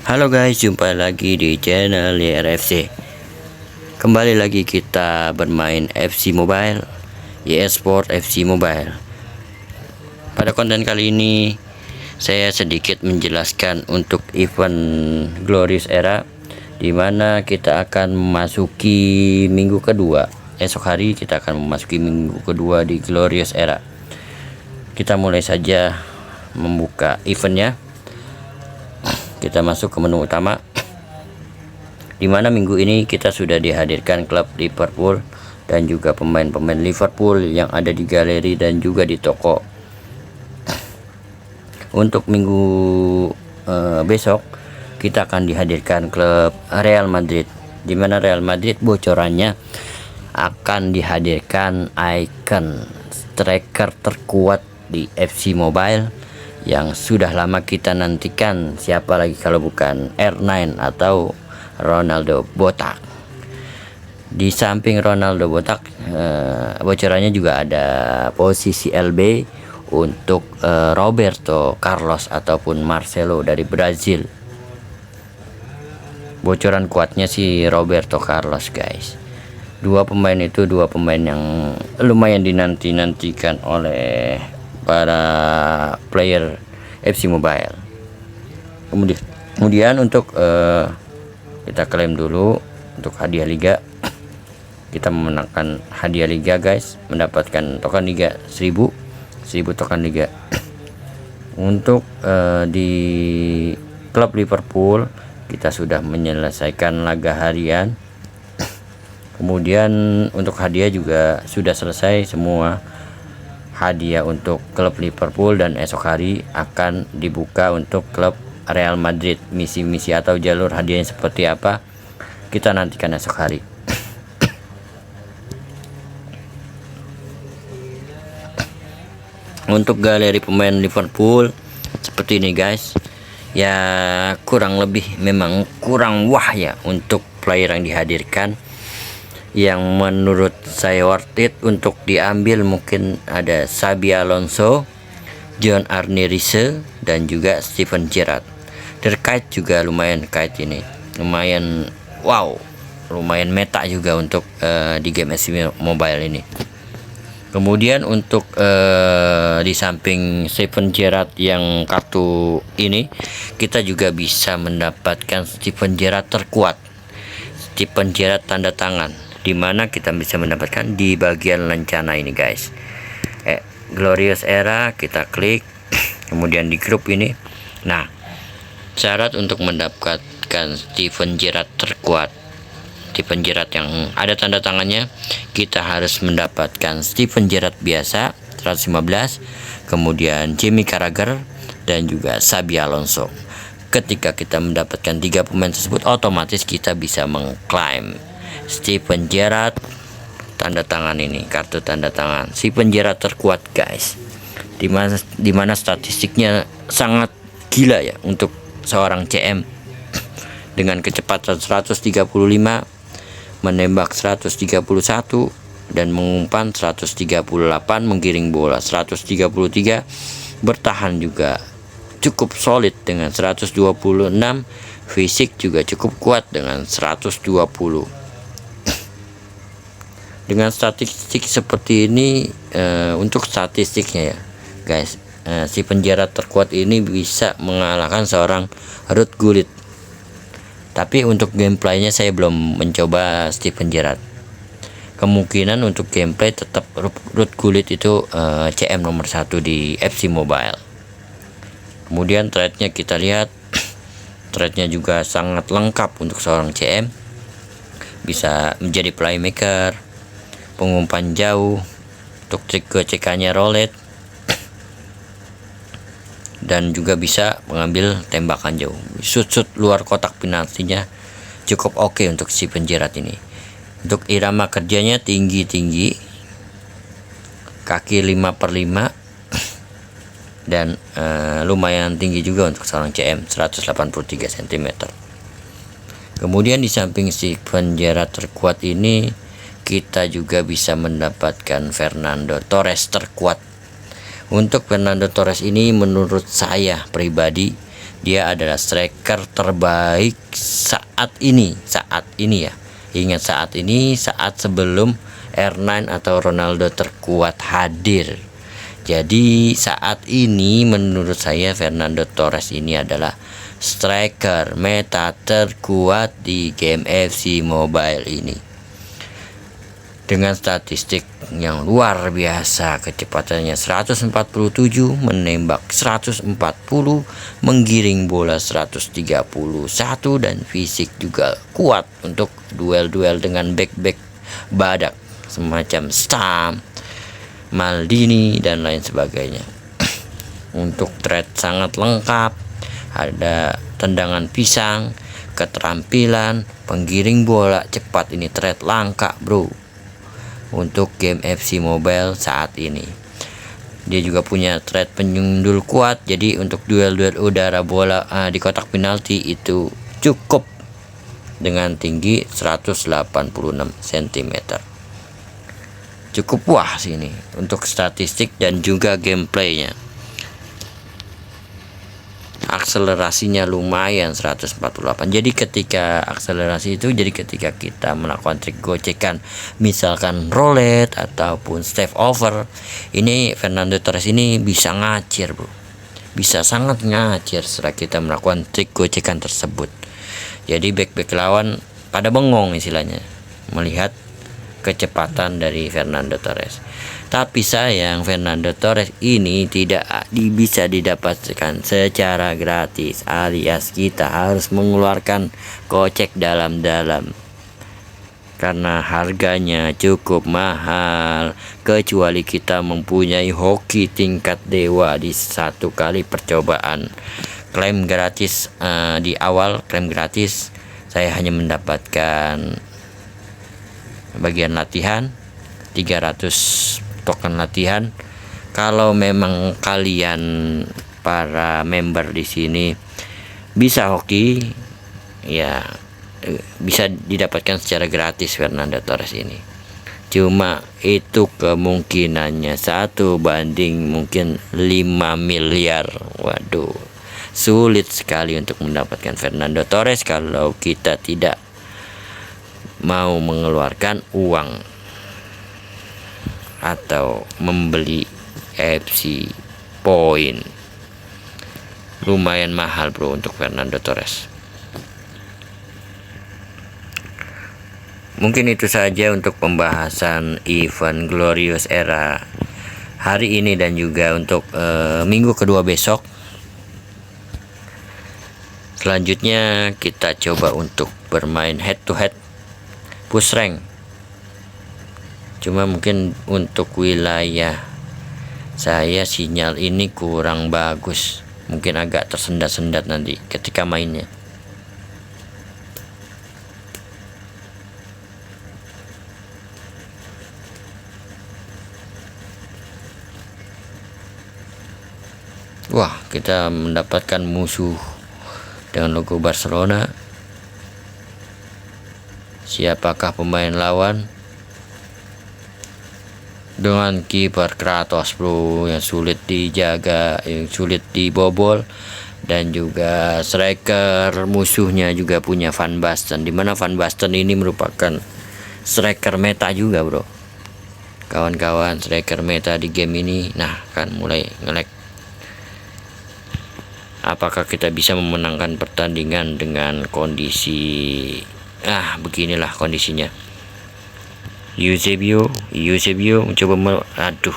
Halo guys, jumpa lagi di channel YRFC. Kembali lagi kita bermain FC Mobile, YESport FC Mobile. Pada konten kali ini saya sedikit menjelaskan untuk event Glorious Era, di mana kita akan memasuki minggu kedua. Esok hari kita akan memasuki minggu kedua di Glorious Era. Kita mulai saja membuka eventnya. Kita masuk ke menu utama, di mana minggu ini kita sudah dihadirkan klub Liverpool dan juga pemain-pemain Liverpool yang ada di galeri dan juga di toko. Untuk minggu besok kita akan dihadirkan klub Real Madrid, di mana Real Madrid bocorannya akan dihadirkan icon striker terkuat di FC Mobile yang sudah lama kita nantikan. Siapa lagi kalau bukan R9 atau Ronaldo botak. Di samping Ronaldo botak, bocorannya juga ada posisi LB untuk Roberto Carlos ataupun Marcelo dari Brazil. Bocoran kuatnya si Roberto Carlos, guys. Dua pemain yang lumayan dinantikan oleh para player FC Mobile. Kemudian untuk kita klaim dulu untuk hadiah liga. Kita memenangkan hadiah liga, guys, mendapatkan token liga 1000 token liga. Untuk di klub Liverpool kita sudah menyelesaikan laga harian. Kemudian untuk hadiah juga sudah selesai semua. Hadiah untuk klub Liverpool dan esok hari akan dibuka untuk klub Real Madrid. Misi-misi atau jalur hadiahnya seperti apa kita nantikan esok hari. Untuk galeri pemain Liverpool seperti ini, guys. Ya kurang lebih memang kurang wah ya untuk player yang dihadirkan. Yang menurut saya worth it untuk diambil mungkin ada Xabi Alonso, John Arne Riise, dan juga Steven Gerrard. Terkait juga lumayan, kait ini lumayan wow, lumayan meta juga untuk di game FC Mobile ini. Kemudian untuk di samping Steven Gerrard yang kartu ini, kita juga bisa mendapatkan Steven Gerrard terkuat, Steven Gerrard tanda tangan, di mana kita bisa mendapatkan di bagian lencana ini, guys. Glorious Era kita klik, kemudian di grup ini. Nah, syarat untuk mendapatkan Steven Gerrard terkuat, Steven Gerrard yang ada tanda tangannya, kita harus mendapatkan Steven Gerrard biasa 115, kemudian Jamie Carragher dan juga Xabi Alonso. Ketika kita mendapatkan 3 pemain tersebut, otomatis kita bisa mengklaim Steven Gerrard tanda tangan ini, kartu tanda tangan Steven Gerrard terkuat, guys. Dimana statistiknya sangat gila ya untuk seorang CM dengan kecepatan 135, menembak 131, dan mengumpan 138, menggiring bola 133, bertahan juga cukup solid dengan 126, fisik juga cukup kuat dengan 120. Dengan statistik seperti ini, untuk statistiknya ya, guys, Steven Gerrard terkuat ini bisa mengalahkan seorang Ruud Gullit. Tapi untuk gameplaynya saya belum mencoba Steven Gerrard. Kemungkinan untuk gameplay tetap Ruud Gullit itu CM nomor 1 di FC Mobile. Kemudian trade-nya kita lihat, trade-nya juga sangat lengkap untuk seorang CM. Bisa menjadi playmaker, pengumpan jauh, untuk trik GCK-nya roulette, dan juga bisa mengambil tembakan jauh. Shoot luar kotak penaltinya cukup oke untuk Steven Gerrard ini. Untuk irama kerjanya tinggi, kaki 5/5, dan lumayan tinggi juga untuk seorang CM 183 cm. Kemudian di samping Steven Gerrard terkuat ini, kita juga bisa mendapatkan Fernando Torres terkuat. Untuk Fernando Torres ini menurut saya pribadi Dia adalah striker terbaik saat ini ya. Ingat saat sebelum R9 atau Ronaldo terkuat hadir. Jadi saat ini menurut saya Fernando Torres ini adalah striker meta terkuat di game FC Mobile ini. Dengan statistik yang luar biasa, kecepatannya 147, menembak 140, menggiring bola 131, dan fisik juga kuat untuk duel-duel dengan back-back badak semacam Stam, Maldini dan lain sebagainya. Untuk thread sangat lengkap, ada tendangan pisang, keterampilan, penggiring bola cepat. Ini thread langka bro untuk game FC Mobile saat ini. Dia juga punya thread penyundul kuat, jadi untuk duel-duel udara bola di kotak penalti itu cukup dengan tinggi 186 cm. Cukup wah sih ini untuk statistik dan juga gameplaynya. Akselerasinya lumayan 148. Jadi ketika akselerasi itu, jadi ketika kita melakukan trik gocekan, misalkan roulette ataupun step over, ini Fernando Torres ini bisa ngacir bro, bisa sangat ngacir setelah kita melakukan trik gocekan tersebut. Jadi back lawan pada bengong istilahnya melihat kecepatan dari Fernando Torres. Tapi sayang Fernando Torres ini tidak bisa didapatkan secara gratis, alias kita harus mengeluarkan kocek dalam-dalam karena harganya cukup mahal, kecuali kita mempunyai hoki tingkat dewa di satu kali percobaan. Klaim gratis di awal, klaim gratis saya hanya mendapatkan bagian latihan 300 token latihan. Kalau memang kalian para member di sini bisa hoki, ya bisa didapatkan secara gratis Fernando Torres ini. Cuma itu kemungkinannya 1 banding mungkin 5 miliar. Waduh, sulit sekali untuk mendapatkan Fernando Torres kalau kita tidak mau mengeluarkan uang atau membeli FC Point. Lumayan mahal bro untuk Fernando Torres. Mungkin itu saja untuk pembahasan event Glorious Era hari ini dan juga untuk minggu kedua besok. Selanjutnya kita coba untuk bermain head to head push rank. Cuma mungkin untuk wilayah saya sinyal ini kurang bagus, mungkin agak tersendat-sendat nanti ketika mainnya. Wah, kita mendapatkan musuh dengan logo Barcelona. Siapakah pemain lawan? Dengan kiper Kratos bro, yang sulit dijaga, yang sulit dibobol, dan juga striker musuhnya juga punya Van Basten, dimana Van Basten ini merupakan striker meta juga bro. Kawan-kawan, striker meta di game ini, nah kan mulai nge-lag. Apakah kita bisa memenangkan pertandingan dengan kondisi beginilah kondisinya? Eusebio mencoba aduh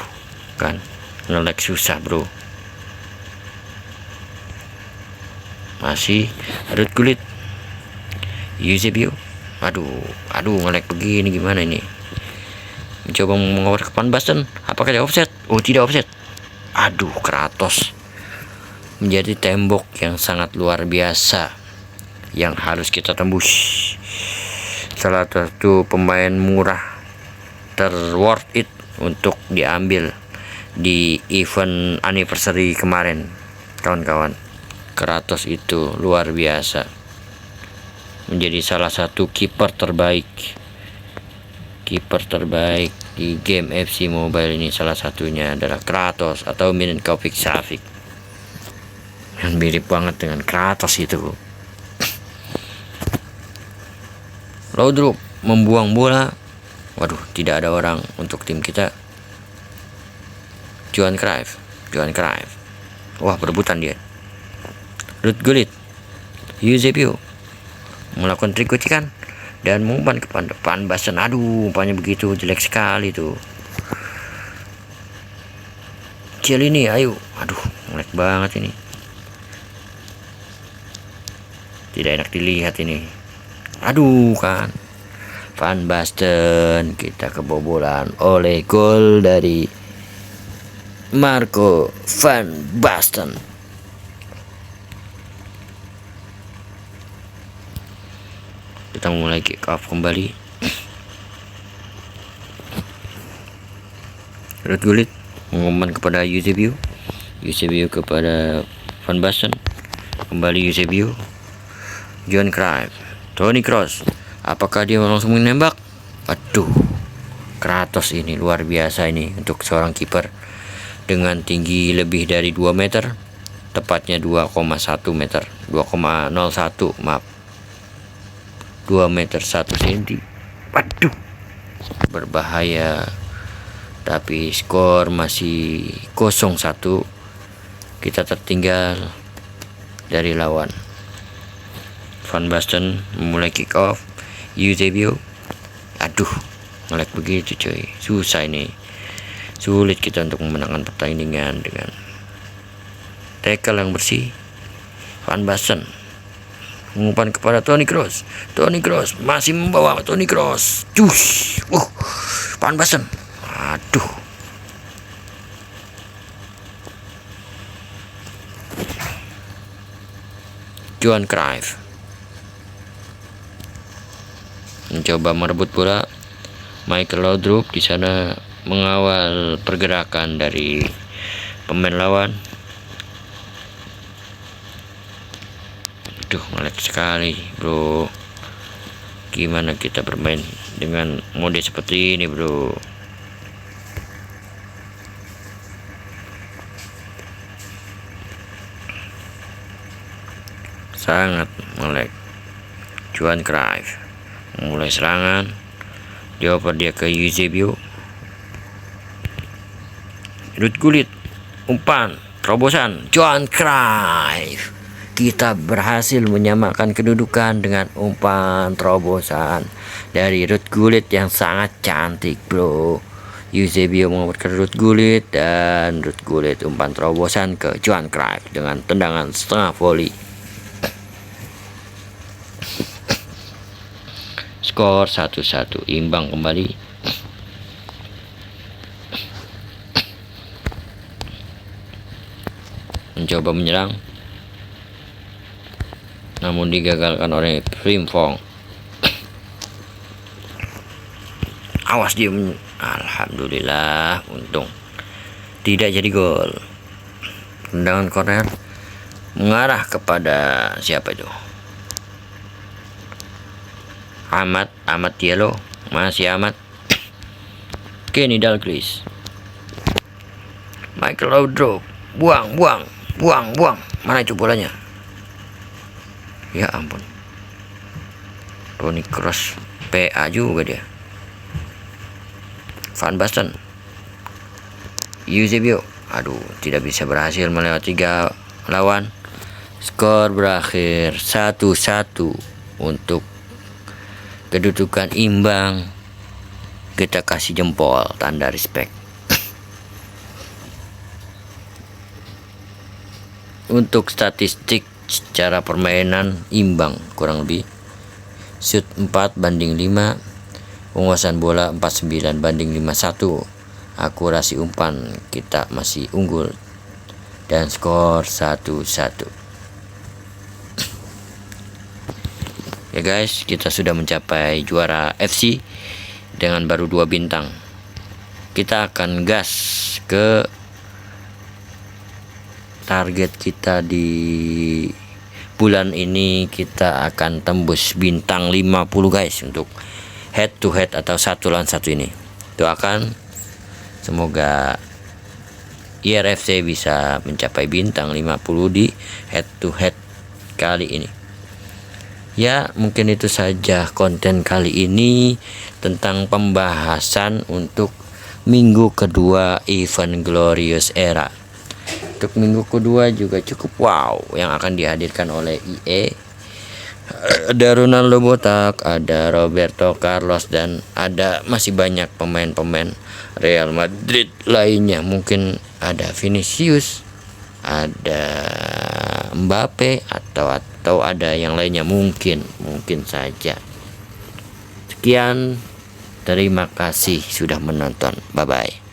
kan nge-lag susah bro. Masih adut kulit Eusebio, aduh nge-lag begini gimana ini. Mencoba mengawal ke Van Basten, apakah dia offset? Oh tidak offset. Aduh, Kratos menjadi tembok yang sangat luar biasa yang harus kita tembus. Salah satu pemain murah worth it untuk diambil di event anniversary kemarin kawan-kawan. Kratos itu luar biasa, menjadi salah satu kiper terbaik di game FC Mobile ini. Salah satunya adalah Kratos atau Milinkovic Savic. yang mirip banget dengan Kratos itu. Laudrup membuang bola. Waduh, tidak ada orang untuk tim kita. Johan Cruyff. Wah, berebutan dia. Ruud Gullit. Eusebio melakukan trik kucikan dan mengumpan ke depan Basten. Aduh, umpannya begitu jelek sekali tuh. Cielini, ayo. Aduh, jelek banget ini. Tidak enak dilihat ini. Aduh kan. Van Basten, kita kebobolan oleh gol dari Marco van Basten. Kita mulai kick off kembali. Ruud Gullit mengumpan kepada Eusebio kepada Van Basten. Kembali Eusebio. Johan Cruyff. Toni Kroos. Apakah dia langsung menembak? Aduh, Kratos ini luar biasa ini untuk seorang kiper dengan tinggi lebih dari 2 meter, tepatnya 2,1 meter, 2,01 maaf, 2 meter 1 cm. Waduh, berbahaya. Tapi skor masih 0-1. Kita tertinggal dari lawan. Van Basten memulai kick off. Eusebio. Aduh, ngelek begitu coy. Susah ini. Sulit kita untuk memenangkan pertandingan dengan tackle yang bersih. Van Basten mengumpan kepada Toni Kroos. Masih membawa Toni Kroos. Van Basten. Aduh. Johan Cruyff mencoba merebut bola. Michael Laudrup di sana mengawal pergerakan dari pemain lawan. Aduh, ngelek sekali bro. Gimana kita bermain dengan mode seperti ini bro? Sangat ngelek. Johan Cruyff mulai serangan. Dioper dia ke Eusebio. Ruud Gullit. Umpan. Terobosan. Johan Cruyff. Kita berhasil menyamakan kedudukan dengan umpan terobosan dari Ruud Gullit yang sangat cantik bro. Eusebio mengumpan ke Ruud Gullit, dan Ruud Gullit umpan terobosan ke Johan Cruyff dengan tendangan setengah volley. Skor 1-1, imbang kembali. Mencoba menyerang, namun digagalkan oleh Frimpong. Awas dia. Alhamdulillah, untung tidak jadi gol. Tendangan corner mengarah kepada siapa itu? Ahmad Diallo. Masih Ahmad. Kenny Dalglish. Michael Laudrup. Buang. Mana itu bolanya? Ya ampun. Toni Kroos PA juga dia. Van Basten. Eusebio. Aduh, tidak bisa berhasil melewati 3 lawan. Skor berakhir 1-1 untuk kedudukan imbang. Kita kasih jempol, tanda respect. Untuk statistik secara permainan imbang kurang lebih. Shoot 4-5, penguasaan bola 49-51. Akurasi umpan kita masih unggul dan skor 1-1. Ya guys, kita sudah mencapai juara FC dengan baru 2 bintang. Kita akan gas ke target kita di bulan ini. Kita akan tembus bintang 50 guys untuk head to head atau 1 lawan 1 ini. Doakan semoga IRFC bisa mencapai bintang 50 di head to head kali ini. Ya, mungkin itu saja konten kali ini tentang pembahasan untuk minggu kedua event Glorious Era. Untuk minggu kedua juga cukup wow yang akan dihadirkan oleh IE. Ada Ronaldo Botak, ada Roberto Carlos, dan ada masih banyak pemain-pemain Real Madrid lainnya. Mungkin ada Vinicius, ada Mbappe, atau ada yang lainnya, mungkin saja. Sekian, terima kasih sudah menonton. Bye bye.